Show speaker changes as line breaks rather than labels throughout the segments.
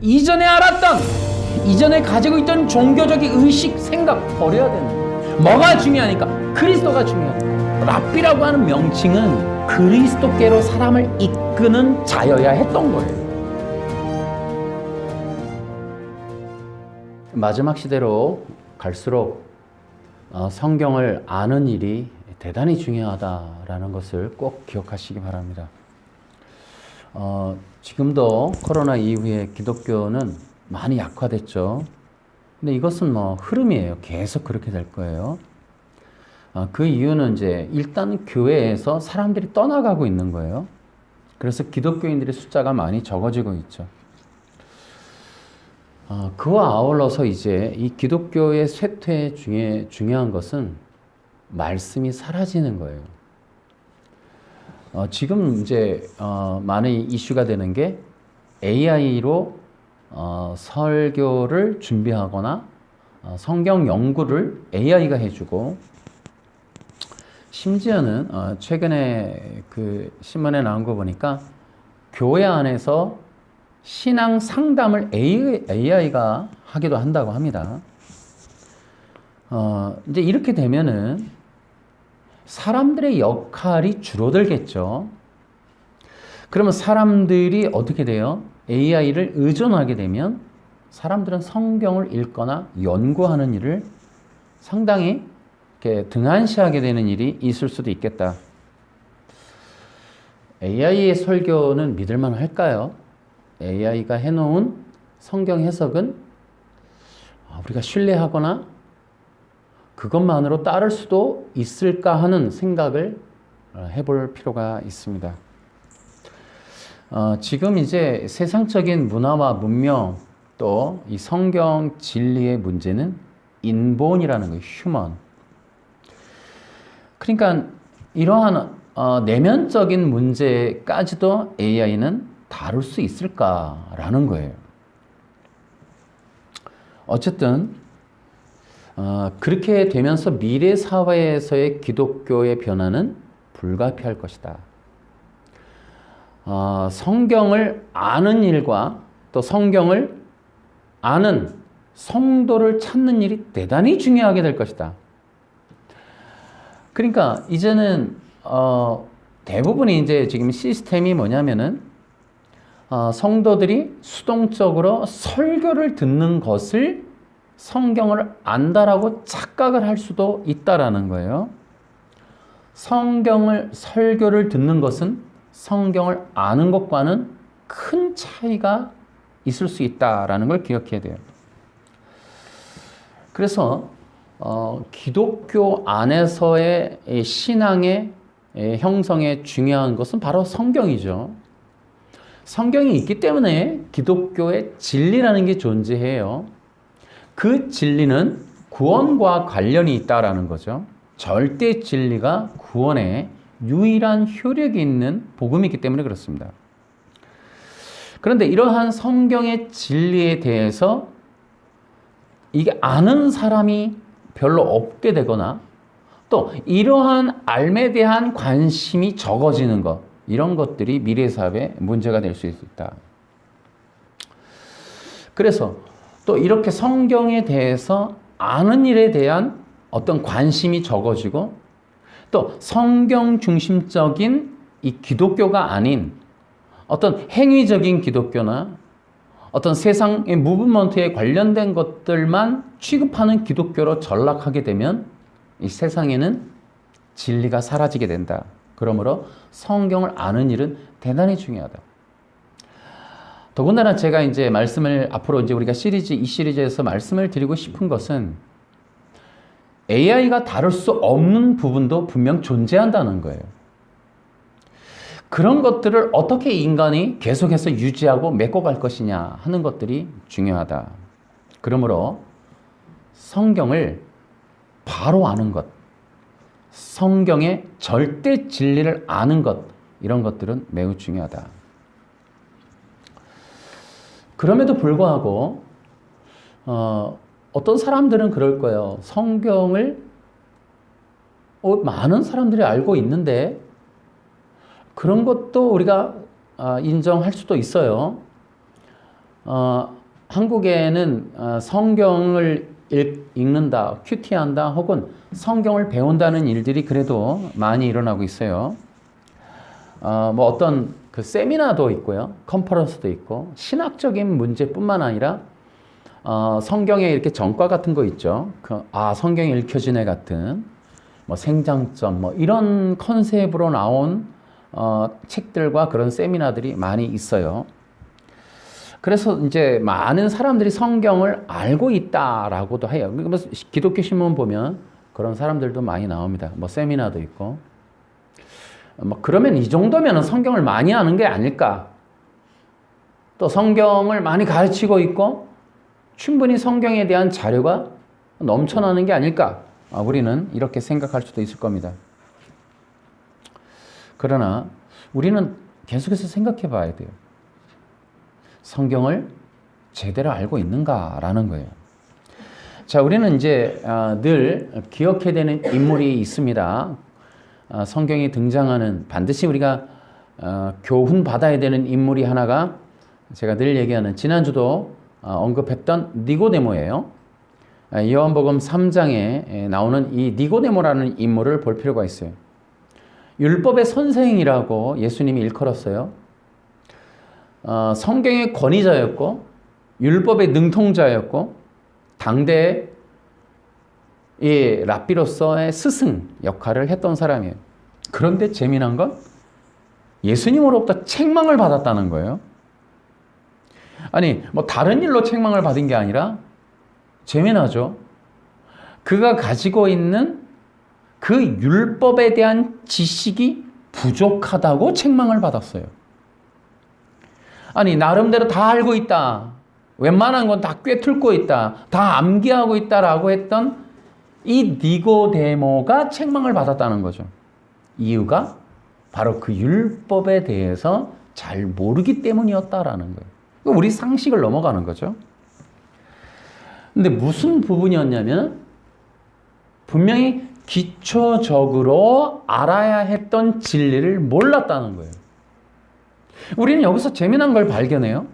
이전에 알았던, 이전에 가지고 있던 종교적인 의식, 생각 버려야 되는 거예요. 뭐가 중요하니까? 그리스도가 중요하니까. 랍비라고 하는 명칭은 그리스도께로 사람을 이끄는 자여야 했던 거예요. 마지막 시대로 갈수록 성경을 아는 일이 대단히 중요하다라는 것을 꼭 기억하시기 바랍니다. 지금도 코로나 이후에 기독교는 많이 약화됐죠. 근데 이것은 흐름이에요. 계속 그렇게 될 거예요. 그 이유는 이제 일단 교회에서 사람들이 떠나가고 있는 거예요. 그래서 기독교인들의 숫자가 많이 적어지고 있죠. 그와 아울러서 이제 이 기독교의 쇠퇴 중에 중요한 것은 말씀이 사라지는 거예요. 지금 이제 많이 이슈가 되는 게 AI로 설교를 준비하거나 성경 연구를 AI가 해주고, 심지어는 최근에 그 신문에 나온 거 보니까 교회 안에서 신앙 상담을 AI가 하기도 한다고 합니다. 이제 이렇게 되면은 사람들의 역할이 줄어들겠죠. 그러면 사람들이 어떻게 돼요? AI를 의존하게 되면 사람들은 성경을 읽거나 연구하는 일을 상당히 이렇게 등한시하게 되는 일이 있을 수도 있겠다. AI의 설교는 믿을만 할까요? AI가 해놓은 성경 해석은 우리가 신뢰하거나 그것만으로 따를 수도 있을까 하는 생각을 해볼 필요가 있습니다. 지금 이제 세상적인 문화와 문명, 또 이 성경 진리의 문제는 인본이라는 거예요. 휴먼. 그러니까 이러한 내면적인 문제까지도 AI는 다룰 수 있을까라는 거예요. 어쨌든 그렇게 되면서 미래 사회에서의 기독교의 변화는 불가피할 것이다. 성경을 아는 일과 또 성경을 아는 성도를 찾는 일이 대단히 중요하게 될 것이다. 그러니까 이제는 대부분이 이제 지금 시스템이 뭐냐면은 성도들이 수동적으로 설교를 듣는 것을 성경을 안다라고 착각을 할 수도 있다라는 거예요. 설교를 듣는 것은 성경을 아는 것과는 큰 차이가 있을 수 있다라는 걸 기억해야 돼요. 그래서 기독교 안에서의 신앙의 형성에 중요한 것은 바로 성경이죠. 성경이 있기 때문에 기독교의 진리라는 게 존재해요. 그 진리는 구원과 관련이 있다라는 거죠. 절대 진리가 구원에 유일한 효력이 있는 복음이기 때문에 그렇습니다. 그런데 이러한 성경의 진리에 대해서 이게 아는 사람이 별로 없게 되거나 또 이러한 알에 대한 관심이 적어지는 것, 이런 것들이 미래 사회에 문제가 될 수 있다. 그래서 또 이렇게 성경에 대해서 아는 일에 대한 어떤 관심이 적어지고, 또 성경 중심적인 이 기독교가 아닌 어떤 행위적인 기독교나 어떤 세상의 무브먼트에 관련된 것들만 취급하는 기독교로 전락하게 되면 이 세상에는 진리가 사라지게 된다. 그러므로 성경을 아는 일은 대단히 중요하다. 더군다나 제가 이제 말씀을 앞으로 이제 우리가 이 시리즈에서 말씀을 드리고 싶은 것은 AI가 다룰 수 없는 부분도 분명 존재한다는 거예요. 그런 것들을 어떻게 인간이 계속해서 유지하고 메꿔갈 것이냐 하는 것들이 중요하다. 그러므로 성경을 바로 아는 것, 성경의 절대 진리를 아는 것, 이런 것들은 매우 중요하다. 그럼에도 불구하고 어떤 사람들은 그럴 거예요. 성경을 많은 사람들이 알고 있는데 그런 것도 우리가 인정할 수도 있어요. 한국에는 성경을 읽는다, 큐티한다, 혹은 성경을 배운다는 일들이 그래도 많이 일어나고 있어요. 뭐 어떤 그 세미나도 있고요, 컨퍼런스도 있고, 신학적인 문제뿐만 아니라 성경에 이렇게 전과 같은 거 있죠. 성경이 읽혀지네 같은 뭐 생장점 뭐 이런 컨셉으로 나온 책들과 그런 세미나들이 많이 있어요. 그래서 이제 많은 사람들이 성경을 알고 있다라고도 해요. 기독교 신문 보면 그런 사람들도 많이 나옵니다. 뭐 세미나도 있고. 뭐 그러면 이 정도면 성경을 많이 아는 게 아닐까? 또 성경을 많이 가르치고 있고 충분히 성경에 대한 자료가 넘쳐나는 게 아닐까? 우리는 이렇게 생각할 수도 있을 겁니다. 그러나 우리는 계속해서 생각해 봐야 돼요. 성경을 제대로 알고 있는가라는 거예요. 자, 우리는 이제 늘 기억해야 되는 인물이 있습니다. 성경에 등장하는 반드시 우리가 교훈 받아야 되는 인물이 하나가 제가 늘 얘기하는 지난주도 언급했던 니고데모예요. 요한복음 3장에 나오는 이 니고데모라는 인물을 볼 필요가 있어요. 율법의 선생이라고 예수님이 일컬었어요. 성경의 권위자였고 율법의 능통자였고 당대의 이 랍비로서의 스승 역할을 했던 사람이에요. 그런데 재미난 건 예수님으로부터 책망을 받았다는 거예요. 아니 뭐 다른 일로 책망을 받은 게 아니라 재미나죠. 그가 가지고 있는 그 율법에 대한 지식이 부족하다고 책망을 받았어요. 아니 나름대로 다 알고 있다. 웬만한 건 다 꿰뚫고 있다. 다 암기하고 있다라고 했던 이 니고데모가 책망을 받았다는 거죠. 이유가 바로 그 율법에 대해서 잘 모르기 때문이었다라는 거예요. 우리 상식을 넘어가는 거죠. 근데 무슨 부분이었냐면 분명히 기초적으로 알아야 했던 진리를 몰랐다는 거예요. 우리는 여기서 재미난 걸 발견해요.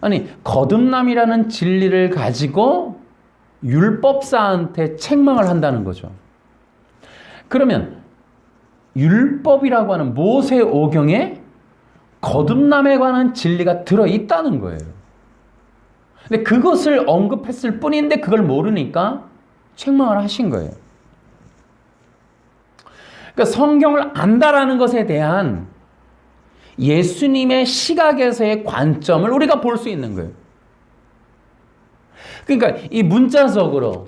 아니 거듭남이라는 진리를 가지고 율법사한테 책망을 한다는 거죠. 그러면 율법이라고 하는 모세오경에 거듭남에 관한 진리가 들어있다는 거예요. 근데 그것을 언급했을 뿐인데 그걸 모르니까 책망을 하신 거예요. 그러니까 성경을 안다라는 것에 대한 예수님의 시각에서의 관점을 우리가 볼 수 있는 거예요. 그러니까 이 문자적으로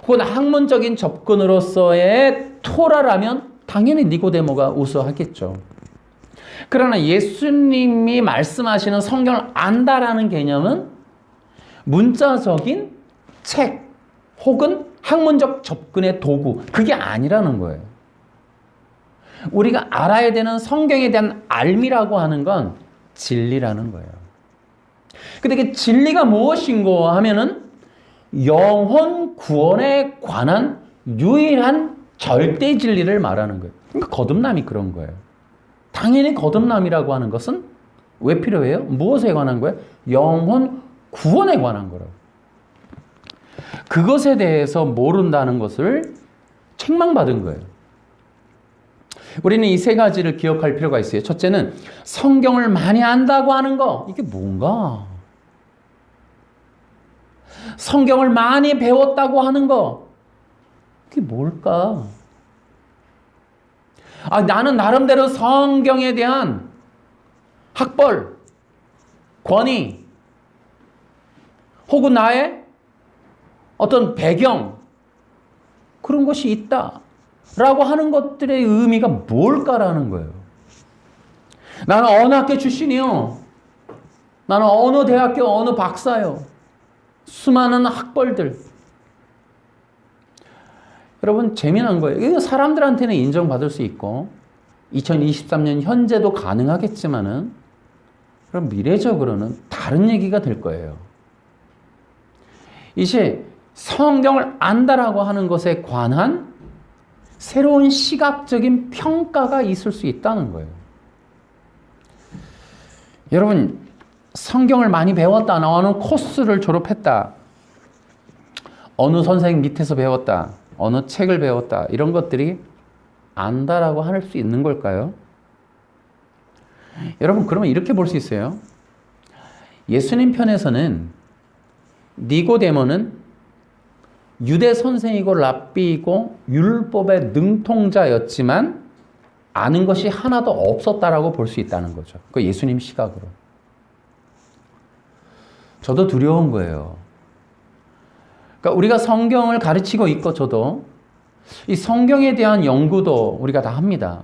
혹은 학문적인 접근으로서의 토라라면 당연히 니고데모가 우수하겠죠. 그러나 예수님이 말씀하시는 성경을 안다라는 개념은 문자적인 책 혹은 학문적 접근의 도구, 그게 아니라는 거예요. 우리가 알아야 되는 성경에 대한 알미라고 하는 건 진리라는 거예요. 근데 그 진리가 무엇인고 하면은 영혼 구원에 관한 유일한 절대 진리를 말하는 거예요. 그러니까 거듭남이 그런 거예요. 당연히 거듭남이라고 하는 것은 왜 필요해요? 무엇에 관한 거예요? 영혼 구원에 관한 거라고. 그것에 대해서 모른다는 것을 책망받은 거예요. 우리는 이 세 가지를 기억할 필요가 있어요. 첫째는 성경을 많이 안다고 하는 거, 이게 뭔가? 성경을 많이 배웠다고 하는 거, 이게 뭘까? 나는 나름대로 성경에 대한 학벌, 권위, 혹은 나의 어떤 배경, 그런 것이 있다 라고 하는 것들의 의미가 뭘까라는 거예요. 나는 어느 학교 출신이요. 나는 어느 대학교 어느 박사요. 수많은 학벌들. 여러분 재미난 거예요. 이거 사람들한테는 인정받을 수 있고 2023년 현재도 가능하겠지만은 그럼 미래적으로는 다른 얘기가 될 거예요. 이제 성경을 안다라고 하는 것에 관한 새로운 시각적인 평가가 있을 수 있다는 거예요. 여러분 성경을 많이 배웠다. 어느 코스를 졸업했다. 어느 선생 밑에서 배웠다. 어느 책을 배웠다. 이런 것들이 안다라고 할 수 있는 걸까요? 여러분, 그러면 이렇게 볼 수 있어요. 예수님 편에서는 니고데모는 유대 선생이고 랍비이고 율법의 능통자였지만 아는 것이 하나도 없었다라고 볼 수 있다는 거죠. 그 예수님 시각으로. 저도 두려운 거예요. 그러니까 우리가 성경을 가르치고 있고 저도 이 성경에 대한 연구도 우리가 다 합니다.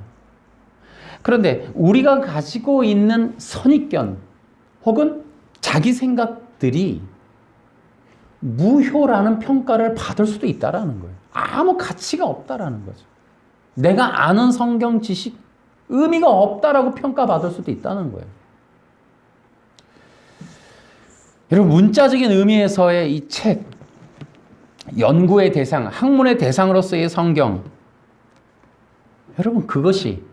그런데 우리가 가지고 있는 선입견 혹은 자기 생각들이 무효라는 평가를 받을 수도 있다라는 거예요. 아무 가치가 없다라는 거죠. 내가 아는 성경 지식 의미가 없다라고 평가받을 수도 있다는 거예요. 여러분, 문자적인 의미에서의 이 책, 연구의 대상, 학문의 대상으로서의 성경, 여러분, 그것이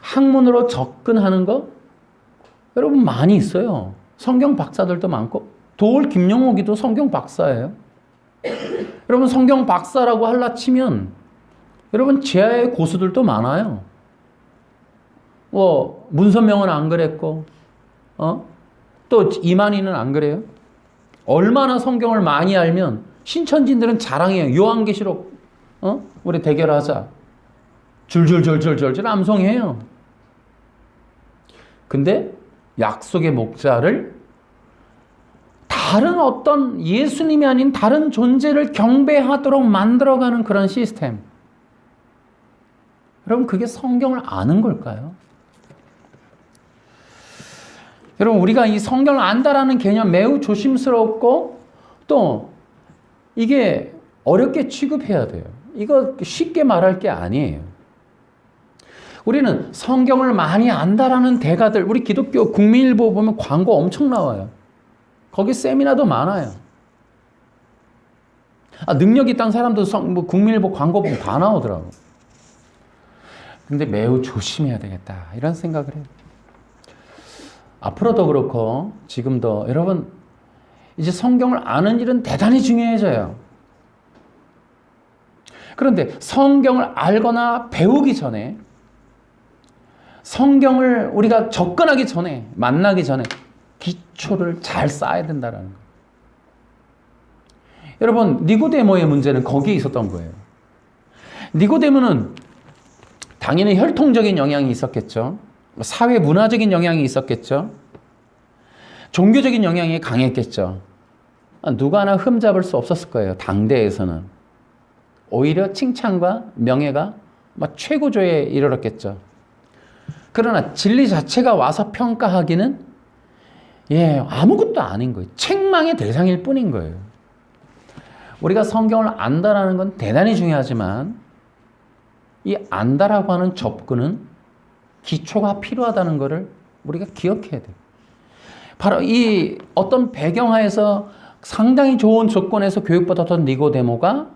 학문으로 접근하는 거 여러분 많이 있어요. 성경 박사들도 많고 도올 김영옥이도 성경 박사예요. 여러분, 성경 박사라고 할라 치면 여러분 제야의 고수들도 많아요. 문선명은 안 그랬고 또 이만희는 안 그래요. 얼마나 성경을 많이 알면 신천지인들은 자랑해요. 요한계시록 우리 대결하자. 줄줄줄줄줄줄 암송해요. 근데 약속의 목자를 다른 어떤 예수님이 아닌 다른 존재를 경배하도록 만들어가는 그런 시스템. 여러분, 그게 성경을 아는 걸까요? 여러분, 우리가 이 성경을 안다라는 개념 매우 조심스럽고 또 이게 어렵게 취급해야 돼요. 이거 쉽게 말할 게 아니에요. 우리는 성경을 많이 안다라는 대가들, 우리 기독교 국민일보 보면 광고 엄청 나와요. 거기 세미나도 많아요. 능력 있다는 사람도 국민일보 광고 보면 다 나오더라고. 근데 매우 조심해야 되겠다, 이런 생각을 해요. 앞으로도 그렇고 지금도 여러분, 이제 성경을 아는 일은 대단히 중요해져요. 그런데 성경을 알거나 배우기 전에, 성경을 우리가 접근하기 전에, 만나기 전에 기초를 잘 쌓아야 된다는 거예요. 여러분, 니고데모의 문제는 거기에 있었던 거예요. 니고데모는 당연히 혈통적인 영향이 있었겠죠. 사회 문화적인 영향이 있었겠죠. 종교적인 영향이 강했겠죠. 누가 하나 흠잡을 수 없었을 거예요. 당대에서는. 오히려 칭찬과 명예가 최고조에 이르렀겠죠. 그러나 진리 자체가 와서 평가하기는 아무것도 아닌 거예요. 책망의 대상일 뿐인 거예요. 우리가 성경을 안다라는 건 대단히 중요하지만 이 안다라고 하는 접근은 기초가 필요하다는 것을 우리가 기억해야 돼요. 바로 이 어떤 배경하에서 상당히 좋은 조건에서 교육받았던 니고데모가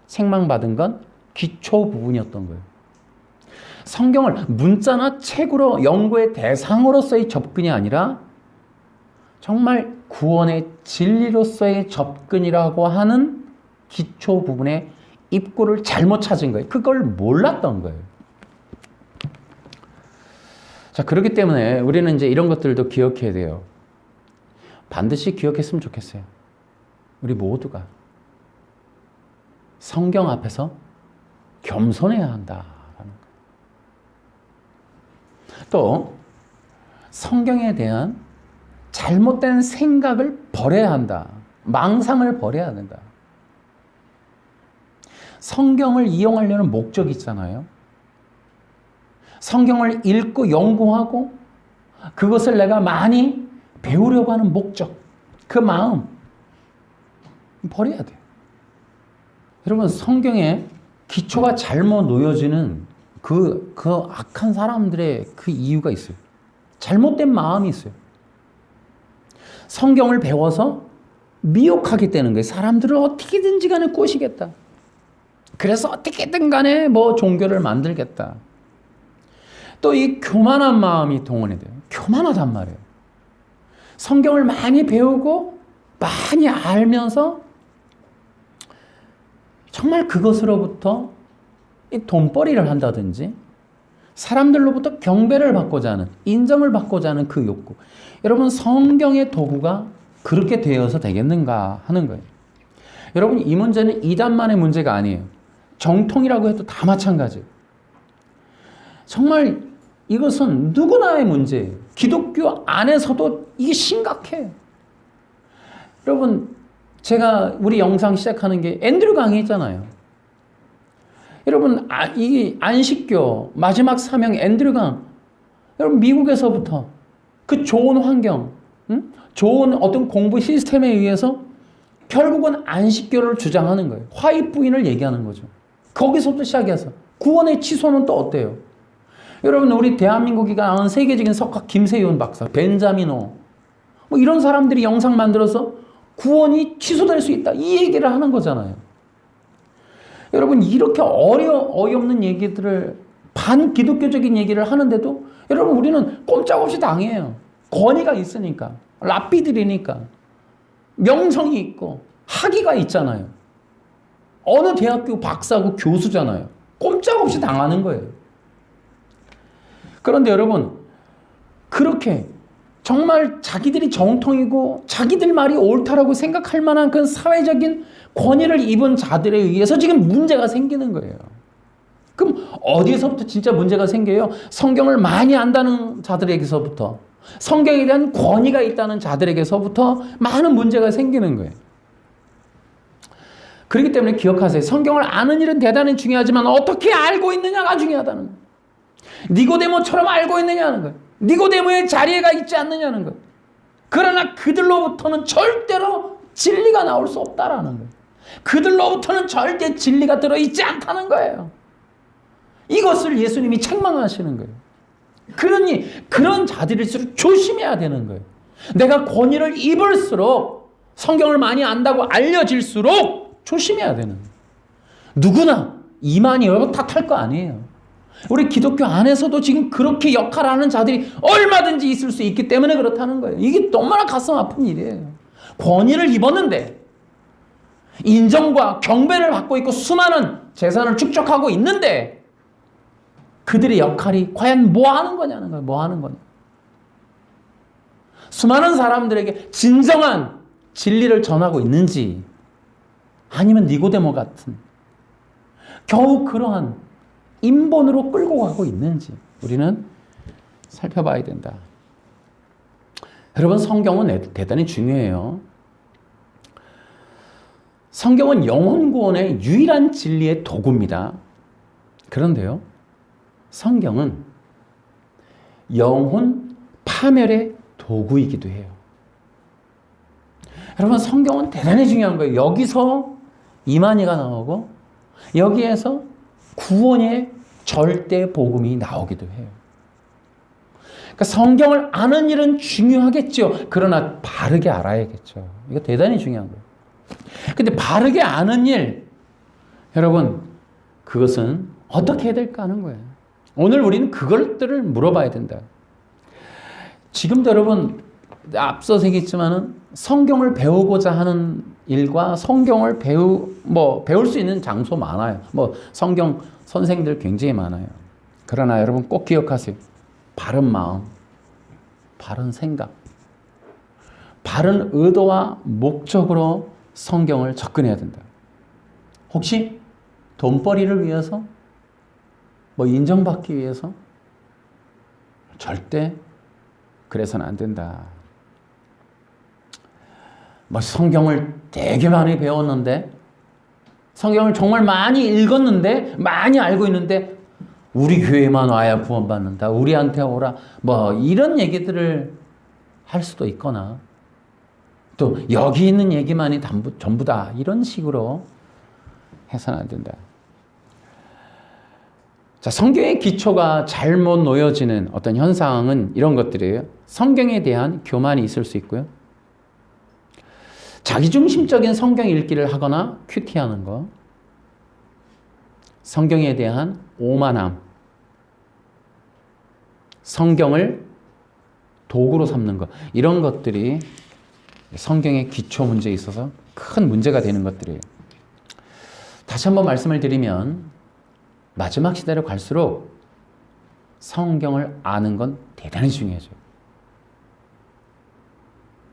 책망받은 건 기초 부분이었던 거예요. 성경을 문자나 책으로 연구의 대상으로서의 접근이 아니라 정말 구원의 진리로서의 접근이라고 하는 기초 부분의 입구를 잘못 찾은 거예요. 그걸 몰랐던 거예요. 자, 그렇기 때문에 우리는 이제 이런 것들도 기억해야 돼요. 반드시 기억했으면 좋겠어요. 우리 모두가 성경 앞에서 겸손해야 한다라는 거예요. 또 성경에 대한 잘못된 생각을 버려야 한다. 망상을 버려야 된다. 성경을 이용하려는 목적이 있잖아요. 성경을 읽고 연구하고 그것을 내가 많이 배우려고 하는 목적, 그 마음 버려야 돼요. 여러분, 성경에 기초가 잘못 놓여지는 그 악한 사람들의 그 이유가 있어요. 잘못된 마음이 있어요. 성경을 배워서 미혹하게 되는 거예요. 사람들을 어떻게든지 간에 꼬시겠다. 그래서 어떻게든 간에 종교를 만들겠다. 또 이 교만한 마음이 동원이 돼요. 교만하단 말이에요. 성경을 많이 배우고 많이 알면서 정말 그것으로부터 이 돈벌이를 한다든지 사람들로부터 경배를 받고자 하는, 인정을 받고자 하는 그 욕구. 여러분, 성경의 도구가 그렇게 되어서 되겠는가 하는 거예요. 여러분, 이 문제는 이단만의 문제가 아니에요. 정통이라고 해도 다 마찬가지예요. 정말 이것은 누구나의 문제예요. 기독교 안에서도 이게 심각해요. 여러분, 제가 우리 영상 시작하는 게 앤드류 강의잖아요. 여러분, 이 안식교 마지막 사명 앤드류 강, 여러분 미국에서부터 그 좋은 환경, 좋은 어떤 공부 시스템에 의해서 결국은 안식교를 주장하는 거예요. 화이트부인을 얘기하는 거죠. 거기서부터 시작해서 구원의 취소는 또 어때요? 여러분, 우리 대한민국이 낳은 세계적인 석학 김세윤 박사, 벤자민 호, 뭐 이런 사람들이 영상 만들어서 구원이 취소될 수 있다, 이 얘기를 하는 거잖아요. 여러분, 이렇게 어이없는 얘기들을, 반기독교적인 얘기를 하는데도 여러분, 우리는 꼼짝없이 당해요. 권위가 있으니까, 랍비들이니까, 명성이 있고 학위가 있잖아요. 어느 대학교 박사고 교수잖아요. 꼼짝없이 당하는 거예요. 그런데 여러분, 그렇게 정말 자기들이 정통이고 자기들 말이 옳다라고 생각할 만한 그 사회적인 권위를 입은 자들에 의해서 지금 문제가 생기는 거예요. 그럼 어디에서부터 진짜 문제가 생겨요? 성경을 많이 안다는 자들에게서부터, 성경에 대한 권위가 있다는 자들에게서부터 많은 문제가 생기는 거예요. 그렇기 때문에 기억하세요. 성경을 아는 일은 대단히 중요하지만 어떻게 알고 있느냐가 중요하다는 거예요. 니고데모처럼 알고 있느냐는 거예요. 니고데모의 자리에가 있지 않느냐는 거예요. 그러나 그들로부터는 절대로 진리가 나올 수 없다라는 거예요. 그들로부터는 절대 진리가 들어있지 않다는 거예요. 이것을 예수님이 책망하시는 거예요. 그러니 그런 자들일수록 조심해야 되는 거예요. 내가 권위를 입을수록, 성경을 많이 안다고 알려질수록 조심해야 되는 거예요. 누구나 이만희 여러분 탓할 거 아니에요. 우리 기독교 안에서도 지금 그렇게 역할하는 자들이 얼마든지 있을 수 있기 때문에 그렇다는 거예요. 이게 너무나 가슴 아픈 일이에요. 권위를 입었는데, 인정과 경배를 받고 있고 수많은 재산을 축적하고 있는데 그들의 역할이 과연 뭐 하는 거냐는 거예요. 뭐 하는 거냐. 수많은 사람들에게 진정한 진리를 전하고 있는지, 아니면 니고데모 같은 겨우 그러한 인본으로 끌고 가고 있는지 우리는 살펴봐야 된다. 여러분, 성경은 대단히 중요해요. 성경은 영혼 구원의 유일한 진리의 도구입니다. 그런데요, 성경은 영혼 파멸의 도구이기도 해요. 여러분, 성경은 대단히 중요한 거예요. 여기서 이만희가 나오고 여기에서 구원의 절대 복음이 나오기도 해요. 그러니까 성경을 아는 일은 중요하겠죠. 그러나 바르게 알아야겠죠. 이거 대단히 중요한 거예요. 근데 바르게 아는 일, 여러분, 그것은 어떻게 해야 될까 하는 거예요. 오늘 우리는 그것들을 물어봐야 된다. 지금도 여러분, 앞서서 얘기했지만은 성경을 배우고자 하는 일과 성경을 배울 수 있는 장소 많아요. 성경 선생들 굉장히 많아요. 그러나 여러분 꼭 기억하세요. 바른 마음, 바른 생각, 바른 의도와 목적으로 성경을 접근해야 된다. 혹시 돈벌이를 위해서, 인정받기 위해서? 절대 그래서는 안 된다. 성경을 되게 많이 배웠는데, 성경을 정말 많이 읽었는데, 많이 알고 있는데, 우리 교회만 와야 구원받는다, 우리한테 오라, 이런 얘기들을 할 수도 있거나, 또 여기 있는 얘기만이 전부다, 이런 식으로 해서는 안 된다. 자, 성경의 기초가 잘못 놓여지는 어떤 현상은 이런 것들이에요. 성경에 대한 교만이 있을 수 있고요. 자기중심적인 성경 읽기를 하거나 큐티하는 거. 성경에 대한 오만함. 성경을 도구로 삼는 것, 이런 것들이 성경의 기초 문제에 있어서 큰 문제가 되는 것들이에요. 다시 한번 말씀을 드리면 마지막 시대로 갈수록 성경을 아는 건 대단히 중요해져요.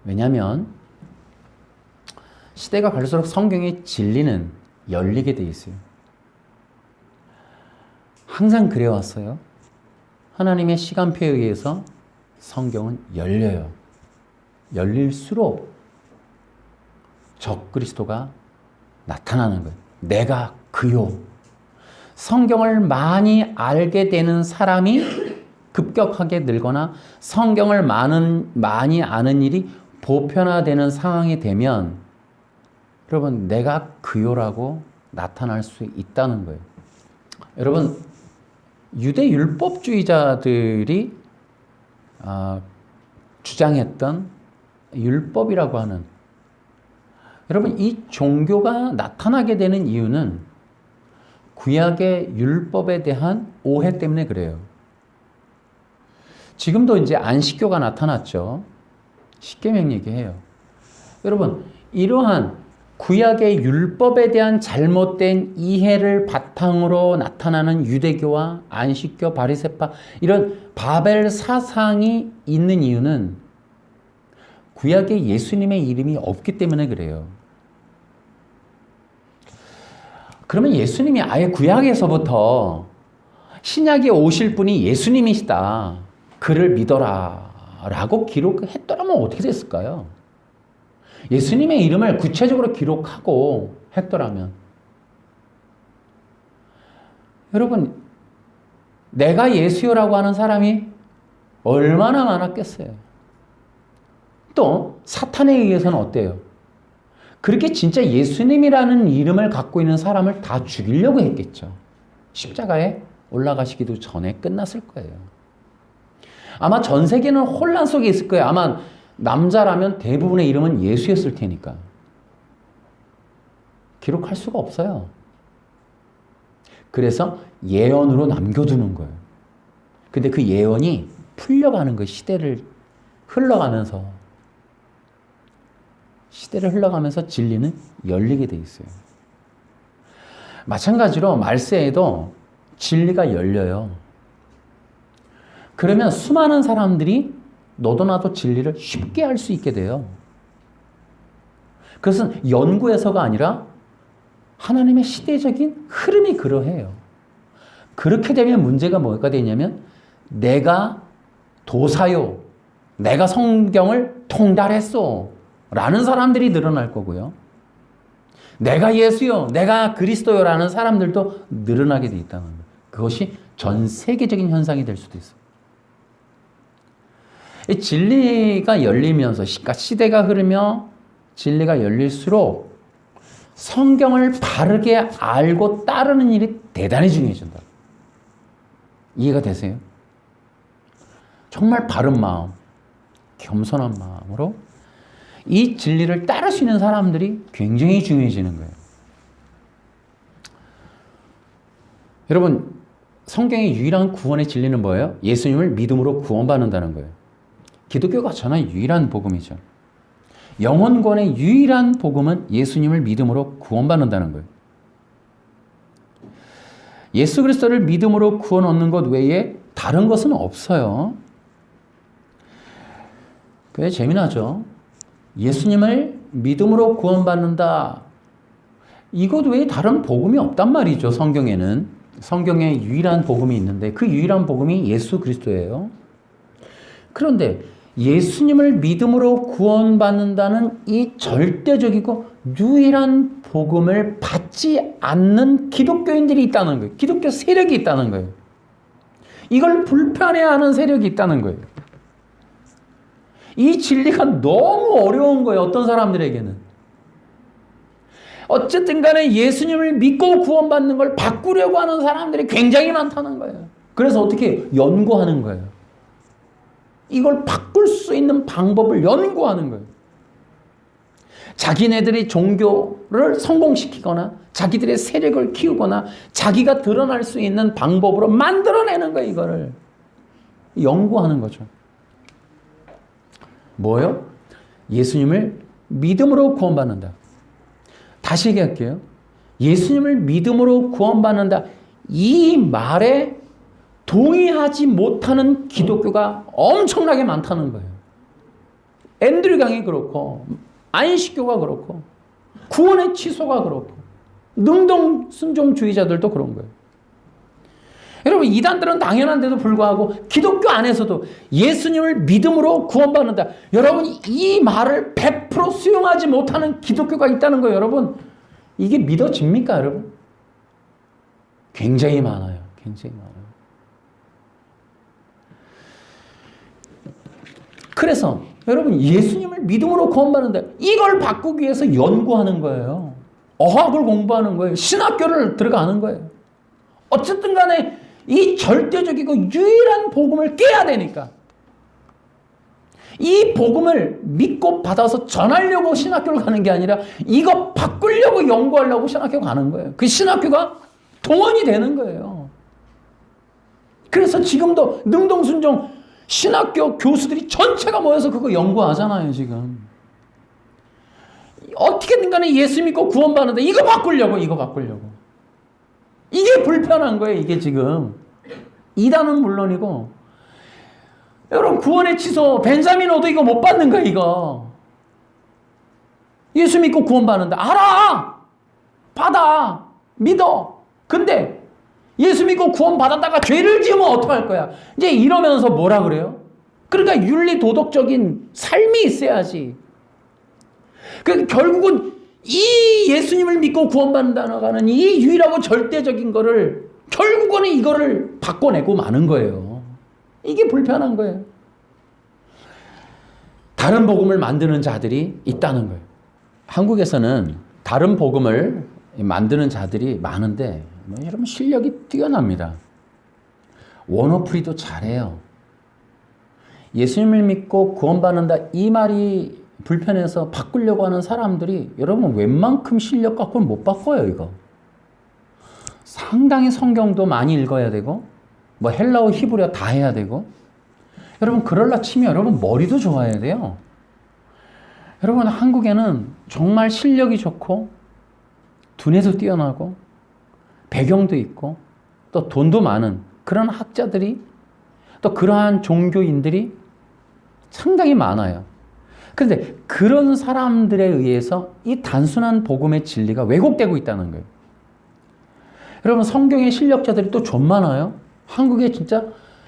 왜냐하면 시대가 갈수록 성경의 진리는 열리게 돼 있어요. 항상 그래왔어요. 하나님의 시간표에 의해서 성경은 열려요. 열릴수록 적그리스도가 나타나는 거예요. 내가 그요. 성경을 많이 알게 되는 사람이 급격하게 늘거나 성경을 많이 아는 일이 보편화되는 상황이 되면 여러분, 내가 그요라고 나타날 수 있다는 거예요. 여러분, 유대 율법주의자들이 주장했던 율법이라고 하는, 여러분, 이 종교가 나타나게 되는 이유는 구약의 율법에 대한 오해 때문에 그래요. 지금도 이제 안식교가 나타났죠. 십계명 얘기해요. 여러분, 이러한 구약의 율법에 대한 잘못된 이해를 바탕으로 나타나는 유대교와 안식교, 바리새파, 이런 바벨 사상이 있는 이유는 구약에 예수님의 이름이 없기 때문에 그래요. 그러면 예수님이 아예 구약에서부터 신약에 오실 분이 예수님이시다, 그를 믿어라 라고 기록했더라면 어떻게 됐을까요? 예수님의 이름을 구체적으로 기록하고 했더라면, 여러분, 내가 예수요라고 하는 사람이 얼마나 많았겠어요. 또 사탄에 의해서는 어때요? 그렇게 진짜 예수님이라는 이름을 갖고 있는 사람을 다 죽이려고 했겠죠. 십자가에 올라가시기도 전에 끝났을 거예요. 아마 전 세계는 혼란 속에 있을 거예요. 아마 남자라면 대부분의 이름은 예수였을 테니까. 기록할 수가 없어요. 그래서 예언으로 남겨두는 거예요. 근데 그 예언이 풀려가는 거예요. 시대를 흘러가면서 진리는 열리게 돼 있어요. 마찬가지로 말세에도 진리가 열려요. 그러면 수많은 사람들이 너도 나도 진리를 쉽게 알 수 있게 돼요. 그것은 연구에서가 아니라 하나님의 시대적인 흐름이 그러해요. 그렇게 되면 문제가 뭐가 되냐면, 내가 도사요, 내가 성경을 통달했어 라는 사람들이 늘어날 거고요. 내가 예수요, 내가 그리스도요 라는 사람들도 늘어나게 돼 있다는 거예요. 그것이 전 세계적인 현상이 될 수도 있어요. 이 진리가 열리면서, 시대가 흐르며 진리가 열릴수록 성경을 바르게 알고 따르는 일이 대단히 중요해진다. 이해가 되세요? 정말 바른 마음, 겸손한 마음으로 이 진리를 따를 수 있는 사람들이 굉장히 중요해지는 거예요. 여러분, 성경의 유일한 구원의 진리는 뭐예요? 예수님을 믿음으로 구원받는다는 거예요. 기독교가 전한 유일한 복음이죠. 영혼권의 유일한 복음은 예수님을 믿음으로 구원받는다는 거예요. 예수 그리스도를 믿음으로 구원 얻는 것 외에 다른 것은 없어요. 그게 재미나죠. 예수님을 믿음으로 구원받는다, 이것 외에 다른 복음이 없단 말이죠. 성경에는. 성경에 유일한 복음이 있는데 그 유일한 복음이 예수 그리스도예요. 그런데 예수님을 믿음으로 구원받는다는 이 절대적이고 유일한 복음을 받지 않는 기독교인들이 있다는 거예요. 기독교 세력이 있다는 거예요. 이걸 불편해하는 세력이 있다는 거예요. 이 진리가 너무 어려운 거예요. 어떤 사람들에게는. 어쨌든 간에 예수님을 믿고 구원받는 걸 바꾸려고 하는 사람들이 굉장히 많다는 거예요. 그래서 어떻게 연구하는 거예요. 이걸 바꿀 수 있는 방법을 연구하는 거예요. 자기네들이 종교를 성공시키거나 자기들의 세력을 키우거나 자기가 드러날 수 있는 방법으로 만들어내는 거예요. 이거를 연구하는 거죠. 뭐요? 예수님을 믿음으로 구원받는다. 다시 얘기할게요. 예수님을 믿음으로 구원받는다. 이 말에 동의하지 못하는 기독교가 엄청나게 많다는 거예요. 앤드류 강이 그렇고 안식교가 그렇고 구원의 취소가 그렇고 능동 순종주의자들도 그런 거예요. 여러분, 이단들은 당연한데도 불구하고 기독교 안에서도 예수님을 믿음으로 구원받는다. 여러분, 이 말을 100% 수용하지 못하는 기독교가 있다는 거예요. 여러분, 이게 믿어집니까, 여러분? 굉장히 많아요. 굉장히 많아요. 그래서 여러분, 예수님을 믿음으로 구원받는다. 이걸 바꾸기 위해서 연구하는 거예요. 어학을 공부하는 거예요. 신학교를 들어가는 거예요. 어쨌든 간에 이 절대적이고 유일한 복음을 깨야 되니까. 이 복음을 믿고 받아서 전하려고 신학교를 가는 게 아니라 이거 바꾸려고 연구하려고 신학교 가는 거예요. 그 신학교가 동원이 되는 거예요. 그래서 지금도 능동순종 신학교 교수들이 전체가 모여서 그거 연구하잖아요, 지금. 어떻게든 간에 예수 믿고 구원받는데 이거 바꾸려고. 이게 불편한 거예요, 이게 지금. 이단은 물론이고. 여러분, 구원의 취소, 벤자민 오도 이거 못 받는 거예요, 이거. 예수 믿고 구원받는다. 알아! 받아! 믿어! 근데 예수 믿고 구원받았다가 죄를 지으면 어떡할 거야? 이제 이러면서 뭐라 그래요? 그러니까 윤리 도덕적인 삶이 있어야지. 그러니까 결국은 이 예수님을 믿고 구원받는다는 이 유일하고 절대적인 거를 결국은 이거를 바꿔내고 마는 거예요. 이게 불편한 거예요. 다른 복음을 만드는 자들이 있다는 거예요. 한국에서는 다른 복음을 만드는 자들이 많은데 여러분, 실력이 뛰어납니다. 원어프리도 잘해요. 예수님을 믿고 구원받는다 이 말이 불편해서 바꾸려고 하는 사람들이 여러분, 웬만큼 실력 갖고는 못 바꿔요, 이거. 상당히 성경도 많이 읽어야 되고 뭐 헬라어 히브리어 다 해야 되고. 여러분, 그럴라 치면 여러분 머리도 좋아야 돼요. 여러분, 한국에는 정말 실력이 좋고 두뇌도 뛰어나고 배경도 있고 또 돈도 많은 그런 학자들이 또 그러한 종교인들이 상당히 많아요. 그런데 그런 사람들에 의해서 이 단순한 복음의 진리가 왜곡되고 있다는 거예요. 여러분, 성경의 실력자들이 또 좀 많아요. 한국에 진짜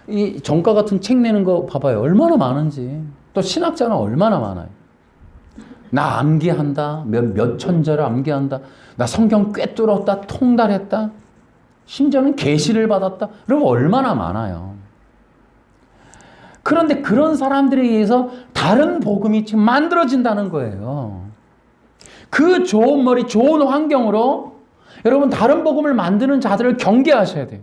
이 정가 같은 책 내는 거 봐봐요. 얼마나 많은지. 또 신학자는 얼마나 많아요. 나 암기한다. 몇 천절을 암기한다. 나 성경 꿰뚫었다. 통달했다. 심지어는 계시를 받았다. 여러분, 얼마나 많아요. 그런데 그런 사람들에 의해서 다른 복음이 지금 만들어진다는 거예요. 그 좋은 머리, 좋은 환경으로 여러분, 다른 복음을 만드는 자들을 경계하셔야 돼요.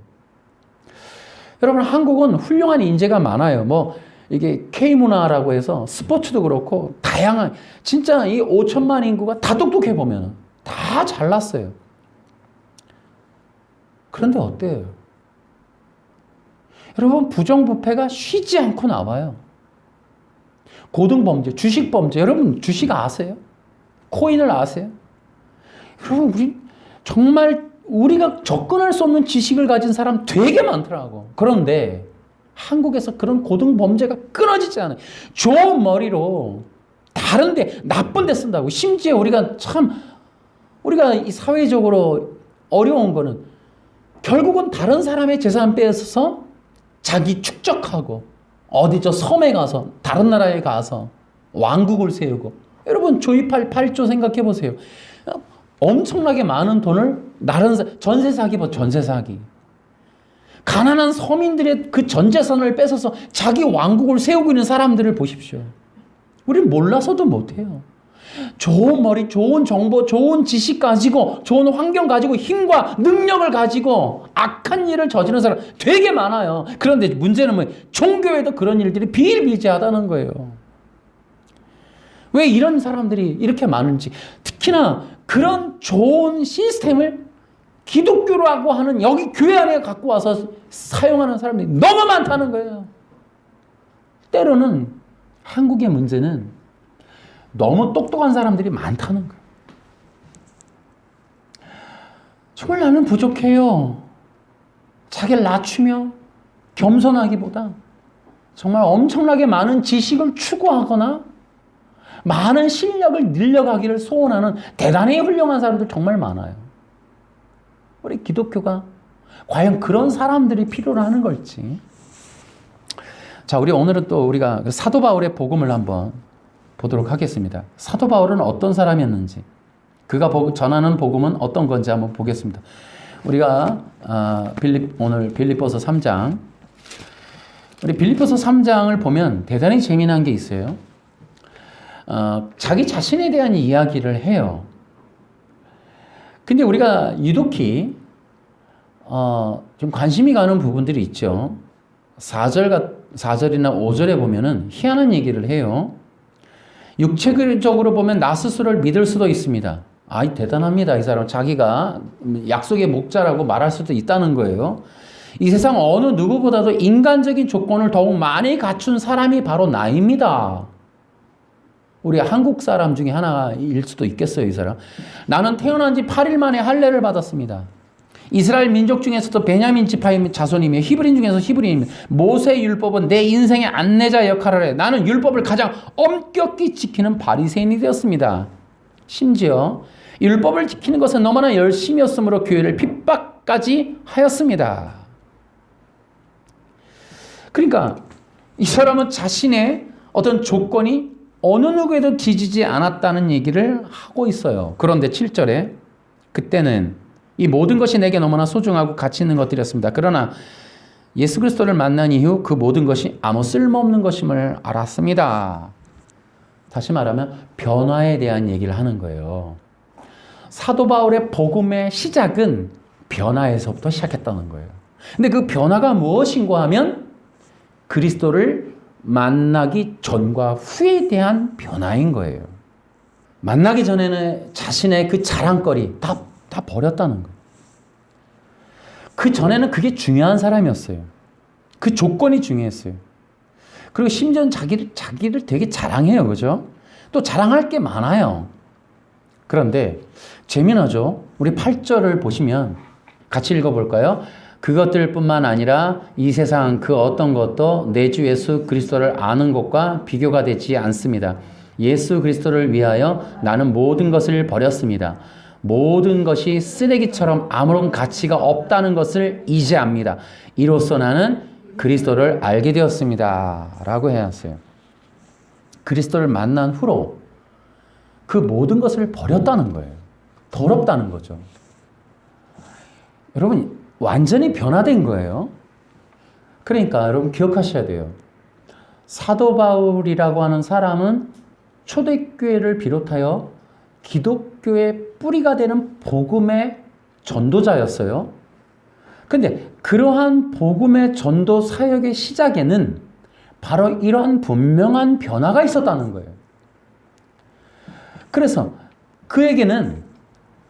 여러분, 한국은 훌륭한 인재가 많아요. 뭐 이게 K문화라고 해서 스포츠도 그렇고 다양한, 진짜 이 5천만 인구가 다 똑똑해 보면 다 잘났어요. 그런데 어때요? 여러분, 부정부패가 쉬지 않고 나와요. 고등범죄, 주식범죄. 여러분, 주식 아세요? 코인을 아세요? 여러분, 우리 정말 우리가 접근할 수 없는 지식을 가진 사람 되게 많더라고. 그런데 한국에서 그런 고등범죄가 끊어지지 않아요. 좋은 머리로 다른데 나쁜 데 쓴다고. 심지어 우리가 이 사회적으로 어려운 거는 결국은 다른 사람의 재산 빼앗아서 자기 축적하고 어디 저 섬에 가서 다른 나라에 가서 왕국을 세우고. 여러분, 조이팔 8조 생각해 보세요. 엄청나게 많은 돈을 전세 사기. 가난한 서민들의 그 전 재산을 뺏어서 자기 왕국을 세우고 있는 사람들을 보십시오. 우리는 몰라서도 못해요. 좋은 머리, 좋은 정보, 좋은 지식 가지고, 좋은 환경 가지고, 힘과 능력을 가지고 악한 일을 저지르는 사람 되게 많아요. 그런데 문제는 뭐예요? 종교에도 그런 일들이 비일비재하다는 거예요. 왜 이런 사람들이 이렇게 많은지. 특히나 그런 좋은 시스템을 기독교라고 하는 여기 교회 안에 갖고 와서 사용하는 사람들이 너무 많다는 거예요. 때로는 한국의 문제는 너무 똑똑한 사람들이 많다는 거예요. 정말 나는 부족해요. 자기를 낮추며 겸손하기보다 정말 엄청나게 많은 지식을 추구하거나 많은 실력을 늘려가기를 소원하는 대단히 훌륭한 사람들 정말 많아요. 우리 기독교가 과연 그런 사람들이 필요로 하는 걸지. 자, 우리 오늘은 또 우리가 사도 바울의 복음을 한번 보도록 하겠습니다. 사도 바울은 어떤 사람이었는지, 그가 전하는 복음은 어떤 건지 한번 보겠습니다. 우리가 오늘 빌립보서 3장, 우리 빌립보서 3장을 보면 대단히 재미난 게 있어요. 자기 자신에 대한 이야기를 해요. 근데 우리가 유독히 좀 관심이 가는 부분들이 있죠. 4절이나 5절에 보면은 희한한 얘기를 해요. 육체적으로 보면 나 스스로를 믿을 수도 있습니다. 아이, 대단합니다. 이 사람 자기가 약속의 목자라고 말할 수도 있다는 거예요. 이 세상 어느 누구보다도 인간적인 조건을 더욱 많이 갖춘 사람이 바로 나입니다. 우리 한국 사람 중에 하나일 수도 있겠어요, 이 사람. 나는 태어난 지 8일 만에 할례를 받았습니다. 이스라엘 민족 중에서도 베냐민 지파의 자손이며 히브리인 중에서 히브리인입니다. 모세 율법은 내 인생의 안내자 역할을 해. 나는 율법을 가장 엄격히 지키는 바리새인이 되었습니다. 심지어 율법을 지키는 것은 너무나 열심이었으므로 교회를 핍박까지 하였습니다. 그러니까 이 사람은 자신의 어떤 조건이 어느 누구에도 뒤지지 않았다는 얘기를 하고 있어요. 그런데 7절에 그때는 이 모든 것이 내게 너무나 소중하고 가치 있는 것들이었습니다. 그러나 예수 그리스도를 만난 이후 그 모든 것이 아무 쓸모없는 것임을 알았습니다. 다시 말하면 변화에 대한 얘기를 하는 거예요. 사도 바울의 복음의 시작은 변화에서부터 시작했다는 거예요. 근데 그 변화가 무엇인가 하면 그리스도를 만나기 전과 후에 대한 변화인 거예요. 만나기 전에는 자신의 그 자랑거리 다 버렸다는 거예요. 그 전에는 그게 중요한 사람이었어요. 그 조건이 중요했어요. 그리고 심지어는 자기를 되게 자랑해요. 그죠? 또 자랑할 게 많아요. 그런데 재미나죠? 우리 8절을 보시면 같이 읽어볼까요? 그것들뿐만 아니라 이 세상 그 어떤 것도 내 주 예수 그리스도를 아는 것과 비교가 되지 않습니다. 예수 그리스도를 위하여 나는 모든 것을 버렸습니다. 모든 것이 쓰레기처럼 아무런 가치가 없다는 것을 이제 압니다. 이로써 나는 그리스도를 알게 되었습니다. 라고 해놨어요. 그리스도를 만난 후로 그 모든 것을 버렸다는 거예요. 더럽다는 거죠. 여러분, 완전히 변화된 거예요. 그러니까 여러분 기억하셔야 돼요. 사도 바울이라고 하는 사람은 초대교회를 비롯하여 기독교의 뿌리가 되는 복음의 전도자였어요. 그런데 그러한 복음의 전도 사역의 시작에는 바로 이러한 분명한 변화가 있었다는 거예요. 그래서 그에게는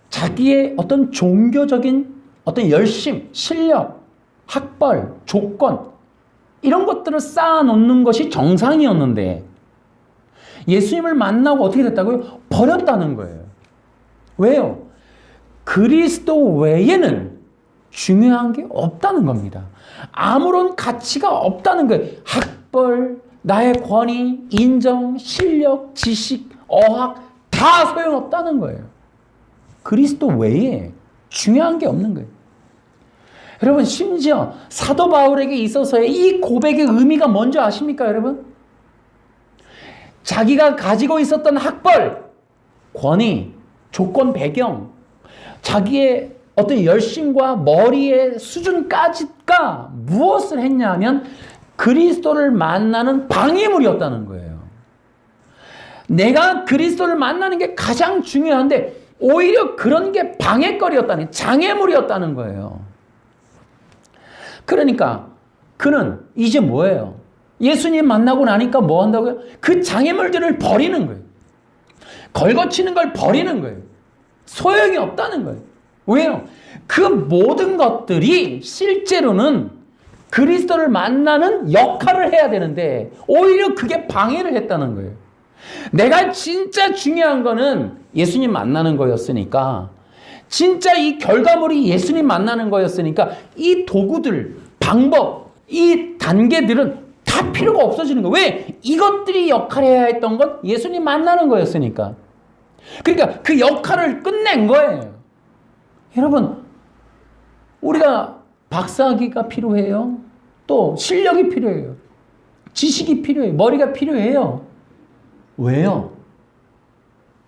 자기의 어떤 종교적인 어떤 열심, 실력, 학벌, 조건 이런 것들을 쌓아놓는 것이 정상이었는데 예수님을 만나고 어떻게 됐다고요? 버렸다는 거예요. 왜요? 그리스도 외에는 중요한 게 없다는 겁니다. 아무런 가치가 없다는 거예요. 학벌, 나의 권위, 인정, 실력, 지식, 어학 다 소용없다는 거예요. 그리스도 외에 중요한 게 없는 거예요. 여러분, 심지어 사도 바울에게 있어서의 이 고백의 의미가 뭔지 아십니까, 여러분? 자기가 가지고 있었던 학벌, 권위, 조건, 배경, 자기의 어떤 열심과 머리의 수준까지가 무엇을 했냐면 그리스도를 만나는 방해물이었다는 거예요. 내가 그리스도를 만나는 게 가장 중요한데 오히려 그런 게 방해거리였다는, 장애물이었다는 거예요. 그러니까 그는 이제 뭐예요? 예수님 만나고 나니까 뭐 한다고요? 그 장애물들을 버리는 거예요. 걸거치는 걸 버리는 거예요. 소용이 없다는 거예요. 왜요? 그 모든 것들이 실제로는 그리스도를 만나는 역할을 해야 되는데 오히려 그게 방해를 했다는 거예요. 내가 진짜 중요한 거는 예수님 만나는 거였으니까, 진짜 이 결과물이 예수님 만나는 거였으니까 이 도구들, 방법, 이 단계들은 다 필요가 없어지는 거예요. 왜? 이것들이 역할을 해야 했던 건 예수님 만나는 거였으니까. 그러니까 그 역할을 끝낸 거예요. 여러분, 우리가 박사학위가 필요해요. 또 실력이 필요해요. 지식이 필요해요. 머리가 필요해요. 왜요?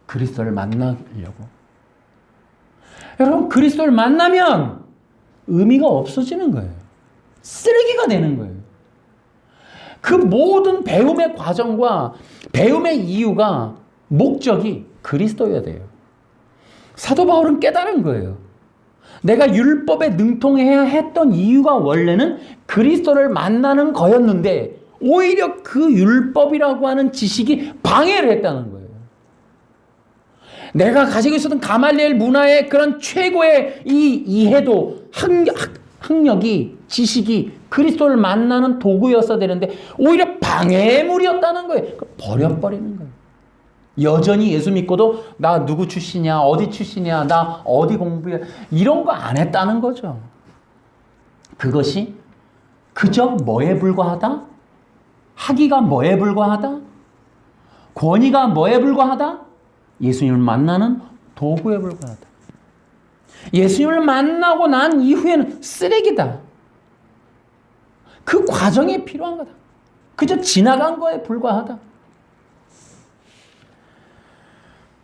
그리스도를 만나려고. 여러분, 그리스도를 만나면 의미가 없어지는 거예요. 쓰레기가 되는 거예요. 그 모든 배움의 과정과 배움의 이유가, 목적이 그리스도여야 돼요. 사도 바울은 깨달은 거예요. 내가 율법에 능통해야 했던 이유가 원래는 그리스도를 만나는 거였는데 오히려 그 율법이라고 하는 지식이 방해를 했다는 거예요. 내가 가지고 있었던 가말리엘 문화의 그런 최고의 이 이해도, 학력이, 지식이 그리스도를 만나는 도구였어야 되는데 오히려 방해물이었다는 거예요. 버려버리는 거예요. 여전히 예수 믿고도 나 누구 출신이야, 어디 출신이야, 나 어디 공부해, 이런 거 안 했다는 거죠. 그것이 그저 뭐에 불과하다? 학위가 뭐에 불과하다? 권위가 뭐에 불과하다? 예수님을 만나는 도구에 불과하다. 예수님을 만나고 난 이후에는 쓰레기다. 그 과정에 필요한 거다. 그저 지나간 거에 불과하다.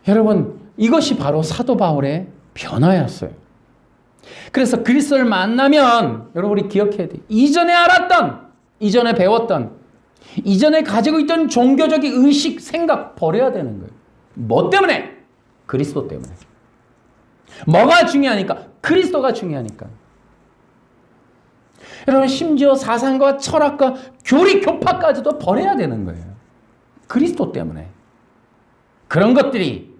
여러분, 이것이 바로 사도 바울의 변화였어요. 그래서 그리스도를 만나면 여러분, 우리 기억해야 돼요. 이전에 알았던, 이전에 배웠던, 이전에 가지고 있던 종교적인 의식, 생각 버려야 되는 거예요. 뭐 때문에? 그리스도 때문에. 뭐가 중요하니까? 그리스도가 중요하니까. 여러분, 심지어 사상과 철학과 교리 교파까지도 버려야 되는 거예요. 그리스도 때문에. 그런 것들이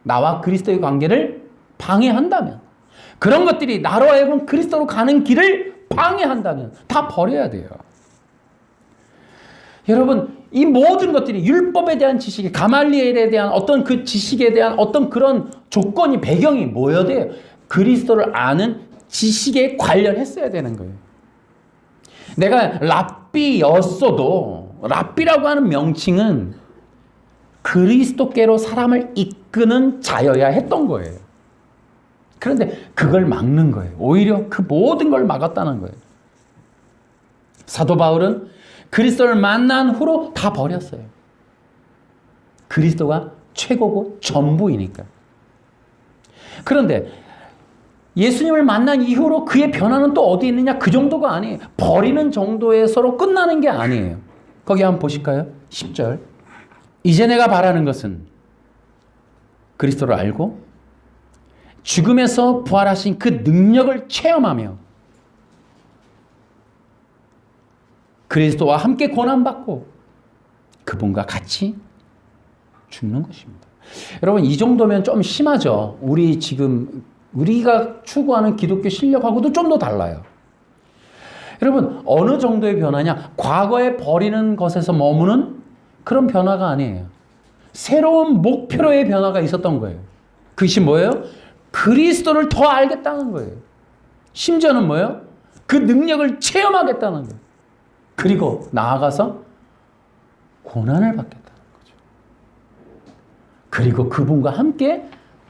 나와 그리스도의 관계를 방해한다면, 그런 것들이 나로 하여금 그리스도로 가는 길을 방해한다면 다 버려야 돼요. 여러분, 이 모든 것들이 율법에 대한 지식이, 가말리엘에 대한 어떤 그 지식에 대한 어떤 그런 조건이, 배경이 뭐여야 돼요? 그리스도를 아는 지식에 관련했어야 되는 거예요. 내가 랍비였어도, 랍비라고 하는 명칭은 그리스도께로 사람을 이끄는 자여야 했던 거예요. 그런데 그걸 막는 거예요. 오히려 그 모든 걸 막았다는 거예요. 사도 바울은 그리스도를 만난 후로 다 버렸어요. 그리스도가 최고고 전부이니까. 그런데 예수님을 만난 이후로 그의 변화는 또 어디 있느냐? 그 정도가 아니에요. 버리는 정도에서로 끝나는 게 아니에요. 거기 한번 보실까요? 10절. 이제 내가 바라는 것은 그리스도를 알고 죽음에서 부활하신 그 능력을 체험하며 그리스도와 함께 고난받고 그분과 같이 죽는 것입니다. 여러분, 이 정도면 좀 심하죠? 우리가 추구하는 기독교 실력하고도 좀 더 달라요. 여러분, 어느 정도의 변화냐? 과거에 버리는 것에서 머무는 그런 변화가 아니에요. 새로운 목표로의 변화가 있었던 거예요. 그것이 뭐예요? 그리스도를 더 알겠다는 거예요. 심지어는 뭐예요? 그 능력을 체험하겠다는 거예요. 그리고 나아가서 고난을 받겠다는 거죠. 그리고 그분과 함께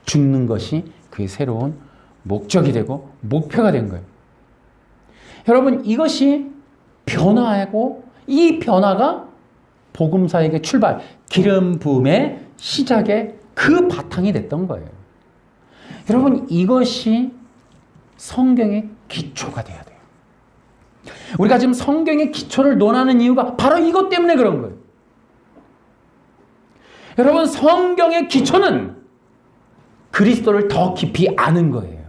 죽는 것이 그의 새로운 목적이 되고 목표가 된 거예요. 여러분, 이것이 변화하고 이 변화가 복음사역의 출발, 기름 부음의 시작의 그 바탕이 됐던 거예요. 여러분, 이것이 성경의 기초가 돼야 돼요. 우리가 지금 성경의 기초를 논하는 이유가 바로 이것 때문에 그런 거예요. 여러분, 성경의 기초는 그리스도를 더 깊이 아는 거예요.